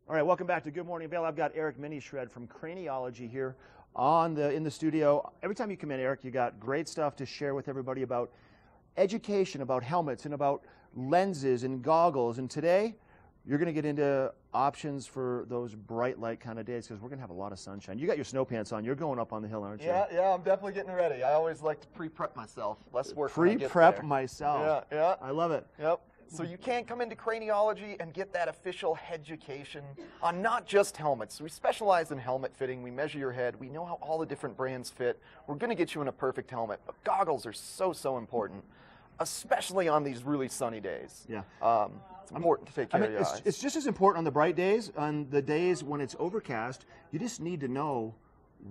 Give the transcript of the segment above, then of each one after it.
All right, welcome back to Good Morning Vail. I've got Eric Minishred from Craniologie here in the studio. Every time you come in, Eric, you got great stuff to share with everybody about education, about helmets, and about lenses and goggles. And today, you're going to get into options for those bright light kind of days because we're going to have a lot of sunshine. You got your snow pants on. You're going up on the hill, aren't you? Yeah, I'm definitely getting ready. I always like to pre-prep myself. Less work when I get there. Pre-prep myself. Yeah. I love it. Yep. So you can't come into Craniologie and get that official education on not just helmets. We specialize in helmet fitting. We measure your head. We know how all the different brands fit. We're going to get you in a perfect helmet. But goggles are so important, especially on these really sunny days. Yeah. It's important to take care of your eyes. It's just as important on the bright days. On the days when it's overcast, you just need to know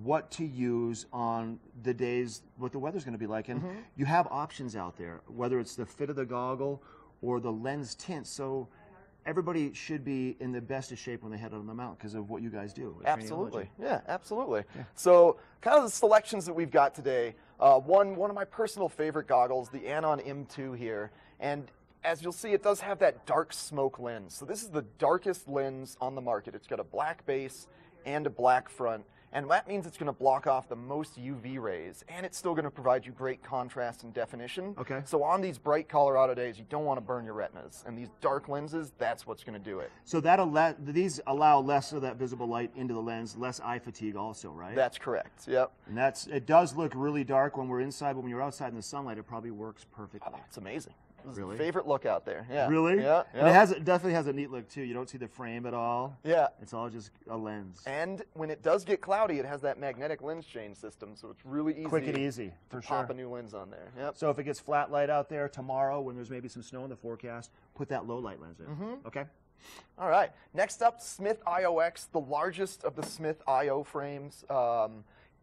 what to use on the days, what the weather's going to be like. And you have options out there, whether it's the fit of the goggle or the lens tint. So everybody should be in the best of shape when they head out on the mount because of what you guys do. Absolutely. Yeah, absolutely. Yeah. So kind of the selections that we've got today, one of my personal favorite goggles, the Anon M2 here. And as you'll see, it does have that dark smoke lens. So this is the darkest lens on the market. It's got a black base and a black front. And that means it's going to block off the most UV rays, and it's still going to provide you great contrast and definition. Okay. So on these bright Colorado days, you don't want to burn your retinas. And these dark lenses, that's what's going to do it. So these allow less of that visible light into the lens, less eye fatigue also, right? That's correct, yep. And it does look really dark when we're inside, but when you're outside in the sunlight, it probably works perfectly. Oh, it's amazing. This is Really? my favorite look out there. Yeah. Really? Yeah. And it definitely has a neat look too. You don't see the frame at all. Yeah. It's all just a lens. And when it does get cloudy, it has that magnetic lens change system, so it's really easy. Quick and easy, for to sure. pop a new lens on there. Yep. So if it gets flat light out there tomorrow when there's maybe some snow in the forecast, put that low light lens in. Okay? All right. Next up, Smith IOX, the largest of the Smith IO frames.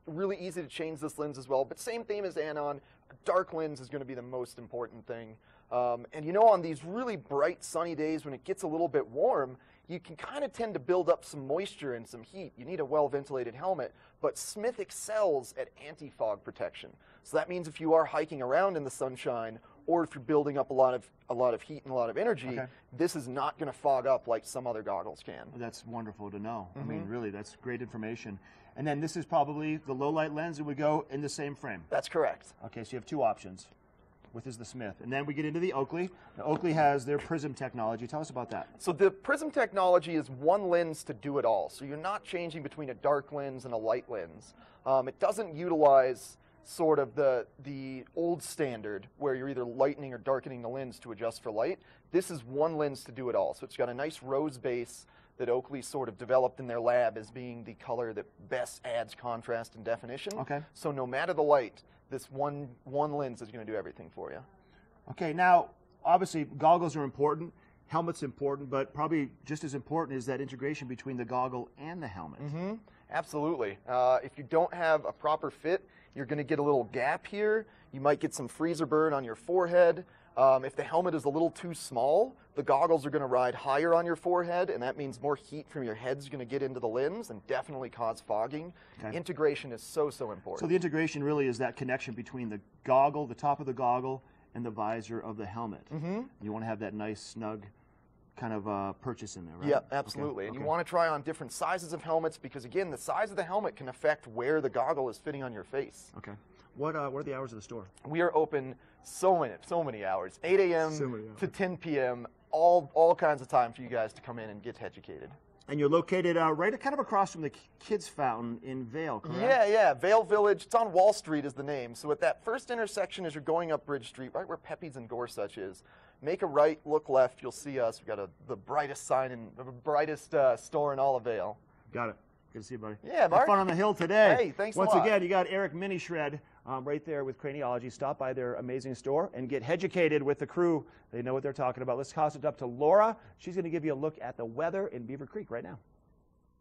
Really easy to change this lens as well, but same theme as Anon. A dark lens is going to be the most important thing. And you know, on these really bright sunny days when it gets a little bit warm, you can kind of tend to build up some moisture and some heat. You need a well-ventilated helmet, but Smith excels at anti-fog protection. So that means if you are hiking around in the sunshine, or if you're building up a lot of heat and a lot of energy, this is not going to fog up like some other goggles can. That's wonderful to know. I mean, really, that's great information. And then this is probably the low light lens that would go in the same frame. That's correct. Okay, so you have two options. With is the Smith. And then we get into the Oakley. Now, Oakley has their prism technology. Tell us about that. So the prism technology is one lens to do it all. So you're not changing between a dark lens and a light lens. It doesn't utilize sort of the old standard where you're either lightening or darkening the lens to adjust for light. This is one lens to do it all. So it's got a nice rose base that Oakley sort of developed in their lab as being the color that best adds contrast and definition. Okay. So no matter the light, this one lens is going to do everything for you. Okay, now, obviously, goggles are important, helmet's important, but probably just as important is that integration between the goggle and the helmet. Absolutely. If you don't have a proper fit, you're going to get a little gap here. You might get some freezer burn on your forehead. If the helmet is a little too small, the goggles are going to ride higher on your forehead, and that means more heat from your head's going to get into the lens and definitely cause fogging. Okay. Integration is so important. So the integration really is that connection between the goggle, the top of the goggle, and the visor of the helmet. You want to have that nice, snug kind of purchase in there, right? Yeah, absolutely. And you want to try on different sizes of helmets because, again, the size of the helmet can affect where the goggle is fitting on your face. Okay. What are the hours of the store? We are open so many hours, 8 a.m. to 10 p.m., all kinds of time for you guys to come in and get educated. And you're located right kind of across from the Kids Fountain in Vail, correct? Yeah, Vail Village. It's on Wall Street is the name. So at that first intersection as you're going up Bridge Street, right where Pepe's and Gorsuch is, make a right, look left, you'll see us. We've got the brightest sign and the brightest store in all of Vail. Got it. Good to see you, buddy. Yeah, Mark. Have fun on the hill today. Hey, thanks Once a lot. again, you got Eric Minishred right there with Craniologie. Stop by their amazing store and get educated with the crew. They know what they're talking about. Let's toss it up to Laura. She's going to give you a look at the weather in Beaver Creek right now.